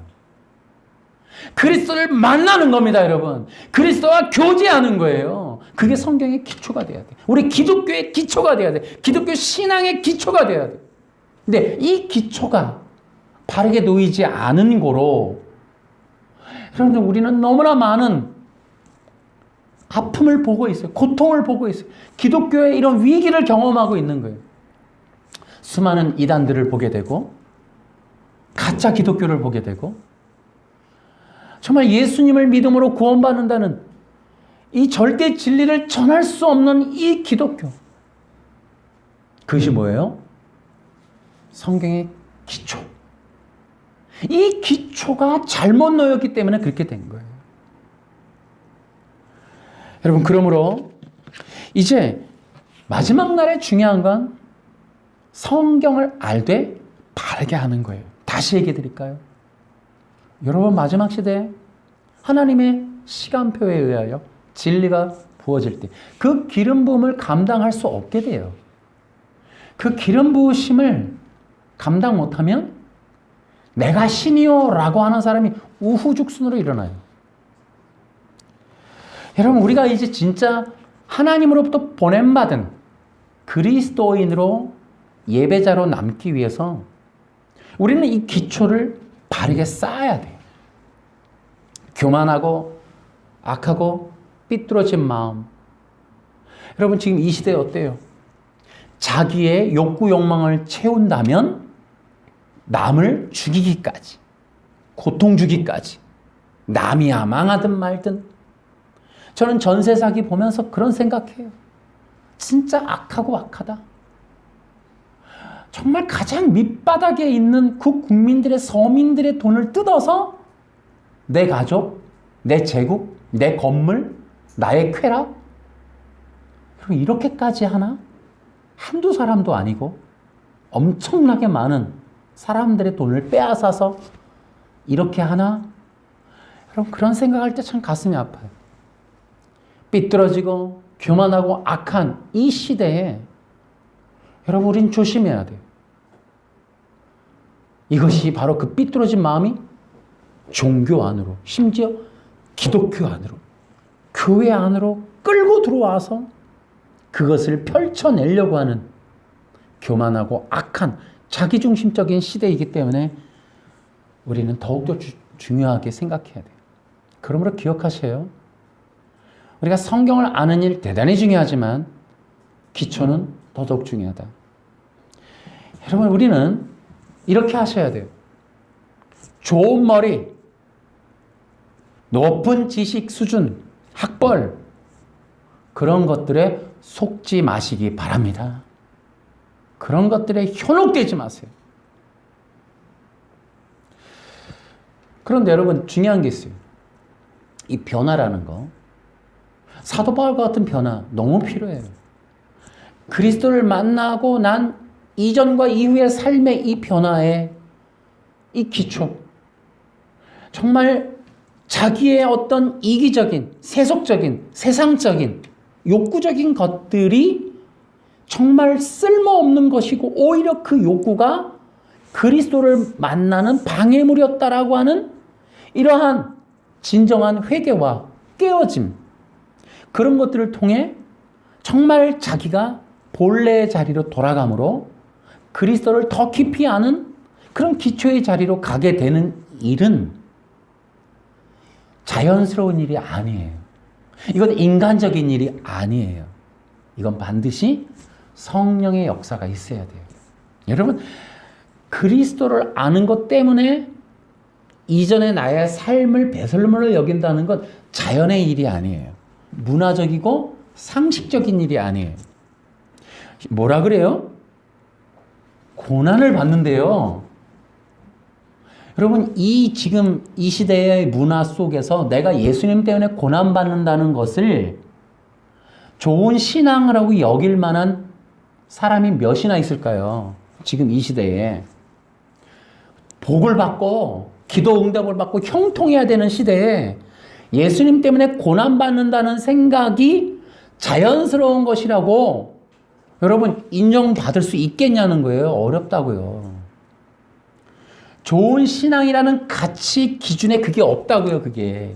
그리스도를 만나는 겁니다, 여러분. 그리스도와 교제하는 거예요. 그게 성경의 기초가 돼야 돼. 우리 기독교의 기초가 돼야 돼. 기독교 신앙의 기초가 돼야 돼. 근데 이 기초가 바르게 놓이지 않은 고로 여러분들, 우리는 너무나 많은 아픔을 보고 있어요. 고통을 보고 있어요. 기독교의 이런 위기를 경험하고 있는 거예요. 수많은 이단들을 보게 되고 가짜 기독교를 보게 되고 정말 예수님을 믿음으로 구원받는다는 이 절대 진리를 전할 수 없는 이 기독교. 그것이 뭐예요? 성경의 기초. 이 기초가 잘못 놓였기 때문에 그렇게 된 거예요. 여러분, 그러므로 이제 마지막 날에 중요한 건 성경을 알되 바르게 하는 거예요. 다시 얘기해 드릴까요? 여러분, 마지막 시대에 하나님의 시간표에 의하여 진리가 부어질 때 그 기름 부음을 감당할 수 없게 돼요. 그 기름 부으심을 감당 못하면 내가 신이요 라고 하는 사람이 우후죽순으로 일어나요. 여러분, 우리가 이제 진짜 하나님으로부터 보냄받은 그리스도인으로 예배자로 남기 위해서 우리는 이 기초를 바르게 쌓아야 돼요. 교만하고 악하고 삐뚤어진 마음. 여러분, 지금 이 시대에 어때요? 자기의 욕구 욕망을 채운다면 남을 죽이기까지, 고통 주기까지, 남이야 망하든 말든. 저는 전세 사기 보면서 그런 생각해요. 진짜 악하고 악하다. 정말 가장 밑바닥에 있는 그 국민들의, 서민들의 돈을 뜯어서 내 가족, 내 제국, 내 건물, 나의 쾌락. 그럼 이렇게까지 하나? 한두 사람도 아니고 엄청나게 많은 사람들의 돈을 빼앗아서 이렇게 하나? 여러분, 그런 생각할 때 참 가슴이 아파요. 삐뚤어지고 교만하고 악한 이 시대에 여러분, 우린 조심해야 돼요. 이것이 바로 그 삐뚤어진 마음이 종교 안으로, 심지어 기독교 안으로, 교회 안으로 끌고 들어와서 그것을 펼쳐내려고 하는 교만하고 악한 자기중심적인 시대이기 때문에 우리는 더욱더 중요하게 생각해야 돼요. 그러므로 기억하세요. 우리가 성경을 아는 일 대단히 중요하지만 기초는 더더욱 중요하다. 여러분, 우리는 이렇게 하셔야 돼요. 좋은 머리, 높은 지식 수준, 학벌, 그런 것들에 속지 마시기 바랍니다. 그런 것들에 현혹되지 마세요. 그런데 여러분, 중요한 게 있어요. 이 변화라는 거, 사도 바울과 같은 변화 너무 필요해요. 그리스도를 만나고 난 이전과 이후의 삶의 이 변화의 이 기초, 정말 자기의 어떤 이기적인, 세속적인, 세상적인, 욕구적인 것들이 정말 쓸모없는 것이고 오히려 그 욕구가 그리스도를 만나는 방해물이었다라고 하는 이러한 진정한 회개와 깨어짐, 그런 것들을 통해 정말 자기가 본래의 자리로 돌아감으로 그리스도를 더 깊이 아는 그런 기초의 자리로 가게 되는 일은 자연스러운 일이 아니에요. 이건 인간적인 일이 아니에요. 이건 반드시 성령의 역사가 있어야 돼요. 여러분, 그리스도를 아는 것 때문에 이전의 나의 삶을 배설물로 여긴다는 건 자연의 일이 아니에요. 문화적이고 상식적인 일이 아니에요. 뭐라 그래요? 고난을 받는데요. 여러분, 지금 이 시대의 문화 속에서 내가 예수님 때문에 고난받는다는 것을 좋은 신앙이라고 여길 만한 사람이 몇이나 있을까요? 지금 이 시대에. 복을 받고 기도 응답을 받고 형통해야 되는 시대에 예수님 때문에 고난받는다는 생각이 자연스러운 것이라고 여러분 인정받을 수 있겠냐는 거예요. 어렵다고요. 좋은 신앙이라는 가치 기준에 그게 없다고요. 그게.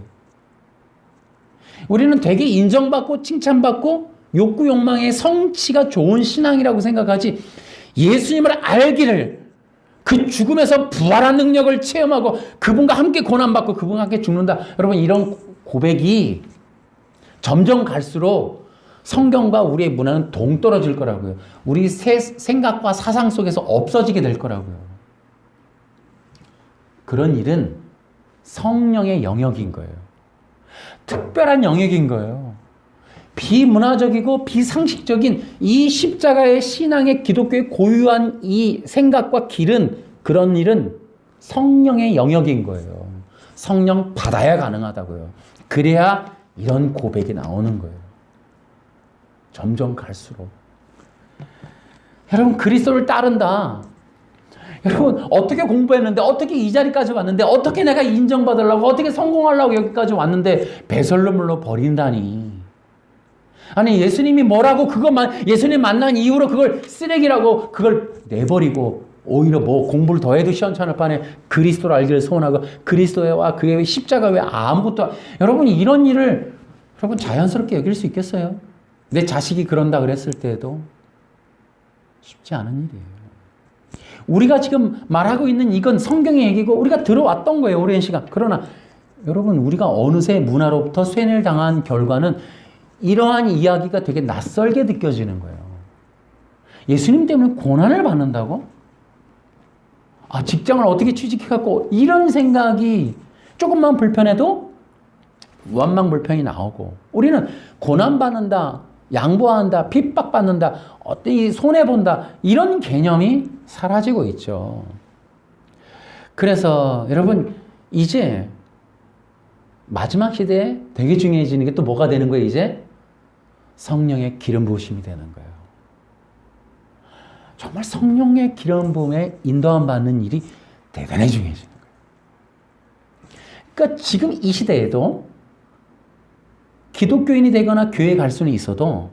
우리는 되게 인정받고 칭찬받고 욕구 욕망의 성취가 좋은 신앙이라고 생각하지, 예수님을 알기를, 그 죽음에서 부활한 능력을 체험하고 그분과 함께 고난받고 그분과 함께 죽는다. 여러분, 이런 고백이 점점 갈수록 성경과 우리의 문화는 동떨어질 거라고요. 우리 생각과 사상 속에서 없어지게 될 거라고요. 그런 일은 성령의 영역인 거예요. 특별한 영역인 거예요. 비문화적이고 비상식적인 이 십자가의 신앙의 기독교의 고유한 이 생각과 길은, 그런 일은 성령의 영역인 거예요. 성령 받아야 가능하다고요. 그래야 이런 고백이 나오는 거예요. 점점 갈수록. 여러분, 그리스도를 따른다. 여러분, 어떻게 공부했는데, 어떻게 이 자리까지 왔는데, 어떻게 내가 인정받으려고, 어떻게 성공하려고 여기까지 왔는데 배설물로 버린다니. 아니, 예수님이 뭐라고, 예수님 만난 이후로 그걸 쓰레기라고 그걸 내버리고, 오히려 뭐 공부를 더 해도 시원찮을 판에 그리스도를 알기를 소원하고, 그리스도와 그의 십자가 외에 아무것도, 여러분, 이런 일을 여러분 자연스럽게 여길 수 있겠어요? 내 자식이 그런다 그랬을 때에도 쉽지 않은 일이에요. 우리가 지금 말하고 있는 이건 성경의 얘기고 우리가 들어왔던 거예요, 오랜 시간. 그러나 여러분, 우리가 어느새 문화로부터 쇠뇌를 당한 결과는 이러한 이야기가 되게 낯설게 느껴지는 거예요. 예수님 때문에 고난을 받는다고? 직장을 어떻게 취직해갖고, 이런 생각이 조금만 불편해도 무한망불평이 나오고, 우리는 고난받는다, 양보한다, 핍박받는다, 어떤 손해본다, 이런 개념이 사라지고 있죠. 그래서 여러분, 이제 마지막 시대에 되게 중요해지는 게 또 뭐가 되는 거예요? 이제 성령의 기름 부으심이 되는 거예요. 정말 성령의 기름 부음에 인도함 받는 일이 대단히 중요해지는 거예요. 그러니까 지금 이 시대에도 기독교인이 되거나 교회에 갈 수는 있어도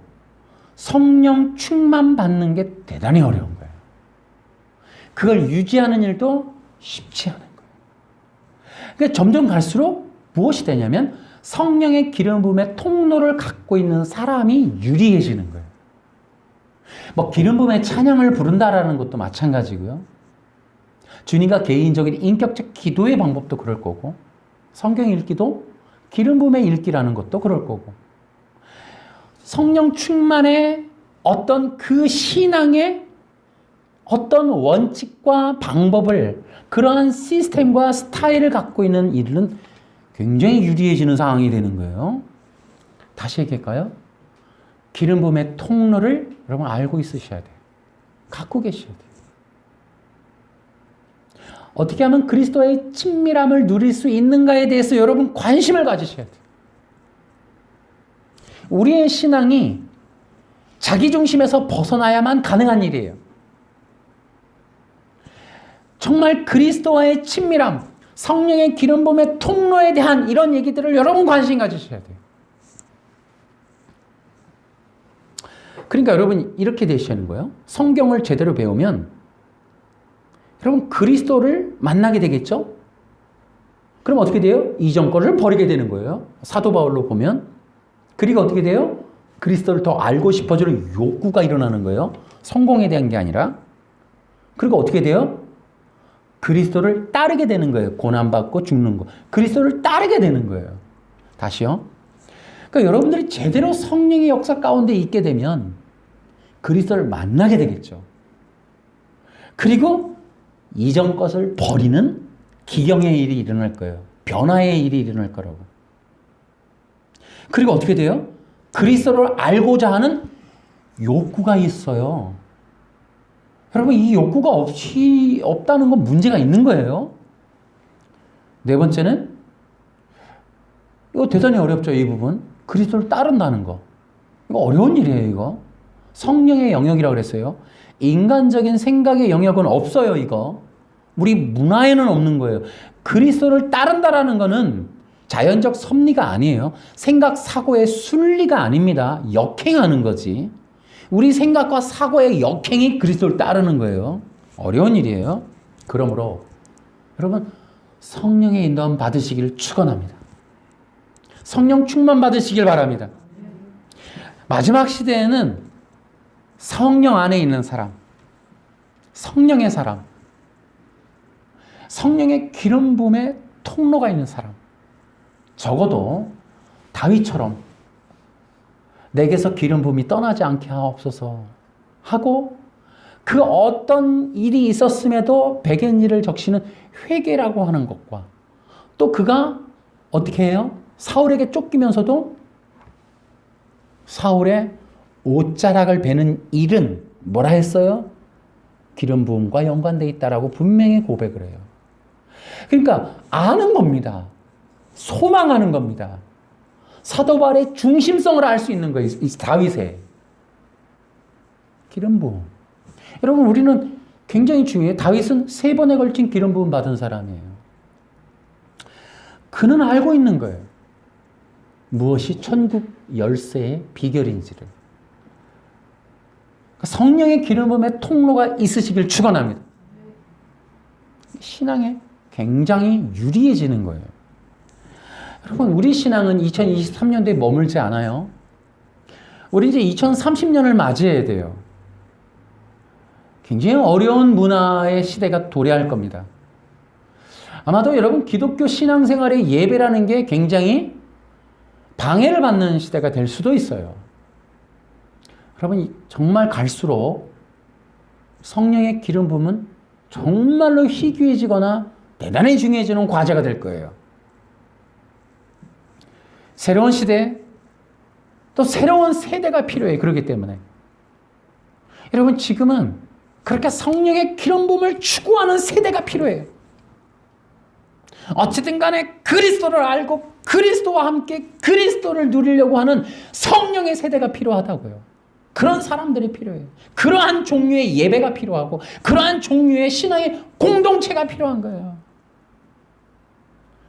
성령 충만 받는 게 대단히 어려운 거예요. 그걸 유지하는 일도 쉽지 않은 거예요. 그러니까 점점 갈수록 무엇이 되냐면 성령의 기름 부음의 통로를 갖고 있는 사람이 유리해지는 거예요. 뭐 기름 부음의 찬양을 부른다라는 것도 마찬가지고요. 주님과 개인적인 인격적 기도의 방법도 그럴 거고, 성경 읽기도 기름 부음의 읽기라는 것도 그럴 거고, 성령 충만의 어떤 그 신앙의 어떤 원칙과 방법을, 그러한 시스템과 스타일을 갖고 있는 일은 굉장히 유리해지는 상황이 되는 거예요. 다시 얘기할까요? 기름 부음의 통로를 여러분 알고 있으셔야 돼요. 갖고 계셔야 돼요. 어떻게 하면 그리스도의 친밀함을 누릴 수 있는가에 대해서 여러분 관심을 가지셔야 돼요. 우리의 신앙이 자기중심에서 벗어나야만 가능한 일이에요. 정말 그리스도와의 친밀함, 성령의 기름 부음의 통로에 대한 이런 얘기들을 여러분 관심 가지셔야 돼요. 그러니까 여러분 이렇게 되시는 거예요. 성경을 제대로 배우면 여러분 그리스도를 만나게 되겠죠? 그럼 어떻게 돼요? 이전 거를 버리게 되는 거예요. 사도 바울로 보면. 그리고 어떻게 돼요? 그리스도를 더 알고 싶어지는 욕구가 일어나는 거예요. 성공에 대한 게 아니라. 그리고 어떻게 돼요? 그리스도를 따르게 되는 거예요. 고난받고 죽는 거. 그리스도를 따르게 되는 거예요. 다시요. 그러니까 여러분들이 제대로 성령의 역사 가운데 있게 되면 그리스도를 만나게 되겠죠. 그리고 이전 것을 버리는 기경의 일이 일어날 거예요. 변화의 일이 일어날 거라고. 그리고 어떻게 돼요? 그리스도를 알고자 하는 욕구가 있어요. 여러분, 이 욕구가 없다는 건 문제가 있는 거예요. 네 번째는, 이거 대단히 어렵죠, 이 부분. 그리스도를 따른다는 거. 이거 어려운 일이에요, 이거. 성령의 영역이라고 그랬어요. 인간적인 생각의 영역은 없어요, 이거. 우리 문화에는 없는 거예요. 그리스도를 따른다라는 거는 자연적 섭리가 아니에요. 생각, 사고의 순리가 아닙니다. 역행하는 거지. 우리 생각과 사고의 역행이 그리스도를 따르는 거예요. 어려운 일이에요. 그러므로 여러분 성령의 인도함 받으시기를 축원합니다. 성령 충만 받으시길 바랍니다. 마지막 시대에는 성령 안에 있는 사람, 성령의 사람, 성령의 기름 부음의 통로가 있는 사람, 적어도 다윗처럼 내게서 기름 부음이 떠나지 않게 하옵소서 하고, 그 어떤 일이 있었음에도 백엔일을 적시는 회개라고 하는 것과, 또 그가 어떻게 해요? 사울에게 쫓기면서도 사울의 옷자락을 베는 일은 뭐라 했어요? 기름 부음과 연관되어 있다라고 분명히 고백을 해요. 그러니까 아는 겁니다. 소망하는 겁니다. 사도 바울의 중심성을 알 수 있는 거예요. 이 다윗의 기름 부음. 여러분, 우리는 굉장히 중요해요. 다윗은 3번에 걸친 기름 부음 받은 사람이에요. 그는 알고 있는 거예요. 무엇이 천국 열쇠의 비결인지를. 성령의 기름 부음의 통로가 있으시길 축원합니다. 신앙에 굉장히 유리해지는 거예요. 여러분, 우리 신앙은 2023년도에 머물지 않아요. 우리 이제 2030년을 맞이해야 돼요. 굉장히 어려운 문화의 시대가 도래할 겁니다. 아마도 여러분, 기독교 신앙생활의 예배라는 게 굉장히 방해를 받는 시대가 될 수도 있어요. 여러분, 정말 갈수록 성령의 기름 부음은 정말로 희귀해지거나 대단히 중요해지는 과제가 될 거예요. 새로운 시대, 또 새로운 세대가 필요해요. 그렇기 때문에. 여러분, 지금은 그렇게 성령의 기름 부음을 추구하는 세대가 필요해요. 어쨌든 간에 그리스도를 알고 그리스도와 함께 그리스도를 누리려고 하는 성령의 세대가 필요하다고요. 그런 사람들이 필요해요. 그러한 종류의 예배가 필요하고 그러한 종류의 신앙의 공동체가 필요한 거예요.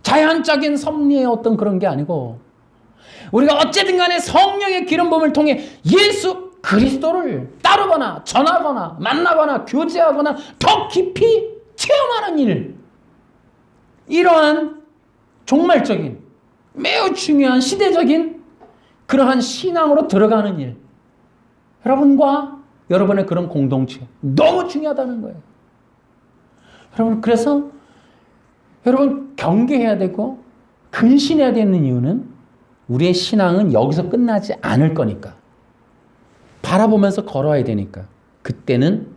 자연적인 섭리의 어떤 그런 게 아니고, 우리가 어쨌든 간에 성령의 기름 부음을 통해 예수 그리스도를 따르거나 전하거나 만나거나 교제하거나 더 깊이 체험하는 일, 이러한 종말적인 매우 중요한 시대적인 그러한 신앙으로 들어가는 일, 여러분과 여러분의 그런 공동체 너무 중요하다는 거예요. 여러분, 그래서 여러분 경계해야 되고 근신해야 되는 이유는 우리의 신앙은 여기서 끝나지 않을 거니까. 바라보면서 걸어야 되니까. 그때는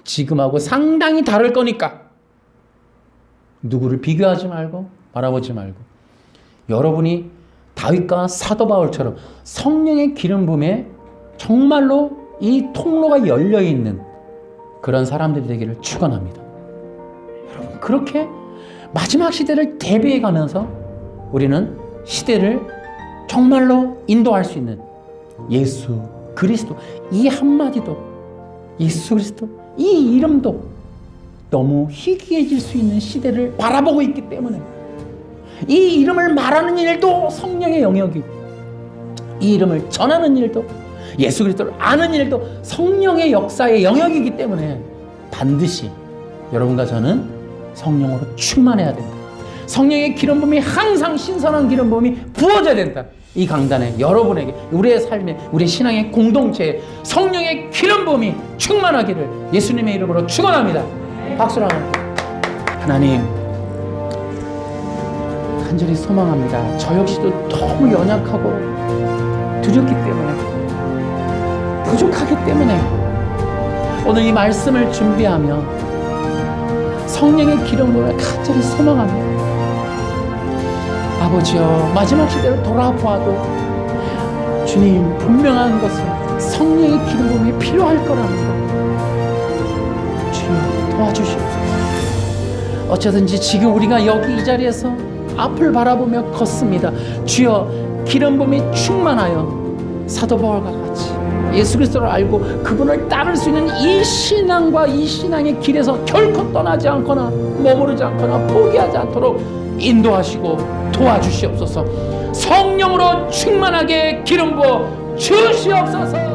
지금하고 상당히 다를 거니까. 누구를 비교하지 말고 바라보지 말고, 여러분이 다윗과 사도 바울처럼 성령의 기름 부음에 정말로 이 통로가 열려있는 그런 사람들이 되기를 축원합니다. 여러분, 그렇게 마지막 시대를 대비해 가면서 우리는 시대를 정말로 인도할 수 있는 예수 그리스도, 이 한마디도, 예수 그리스도 이 이름도 너무 희귀해질 수 있는 시대를 바라보고 있기 때문에, 이 이름을 말하는 일도 성령의 영역이고, 이 이름을 전하는 일도, 예수 그리스도를 아는 일도 성령의 역사의 영역이기 때문에 반드시 여러분과 저는 성령으로 충만해야 된다. 성령의 기름 부음이 항상 신선한 기름 부음이 부어져야 된다. 이 강단에 여러분에게, 우리의 삶에, 우리의 신앙의 공동체에 성령의 기름 부음이 충만하기를 예수님의 이름으로 축원합니다. 박수로 하나님, 간절히 소망합니다. 저 역시도 너무 연약하고 두렵기 때문에, 부족하기 때문에 오늘 이 말씀을 준비하며 성령의 기름 부음을 간절히 소망합니다. 아버지여, 마지막 시대를 돌아보아도 주님, 분명한 것은 성령의 기름 부음이 필요할 거라는 것, 주여 도와주시옵소서. 어쩌든지 지금 우리가 여기 이 자리에서 앞을 바라보며 걷습니다. 주여, 기름 부음이 충만하여 사도 바울과 같이 예수 그리스도를 알고 그분을 따를 수 있는 이 신앙과 이 신앙의 길에서 결코 떠나지 않거나 머무르지 않거나 포기하지 않도록 인도하시고 도와주시옵소서. 성령으로 충만하게 기름 부어 주시옵소서.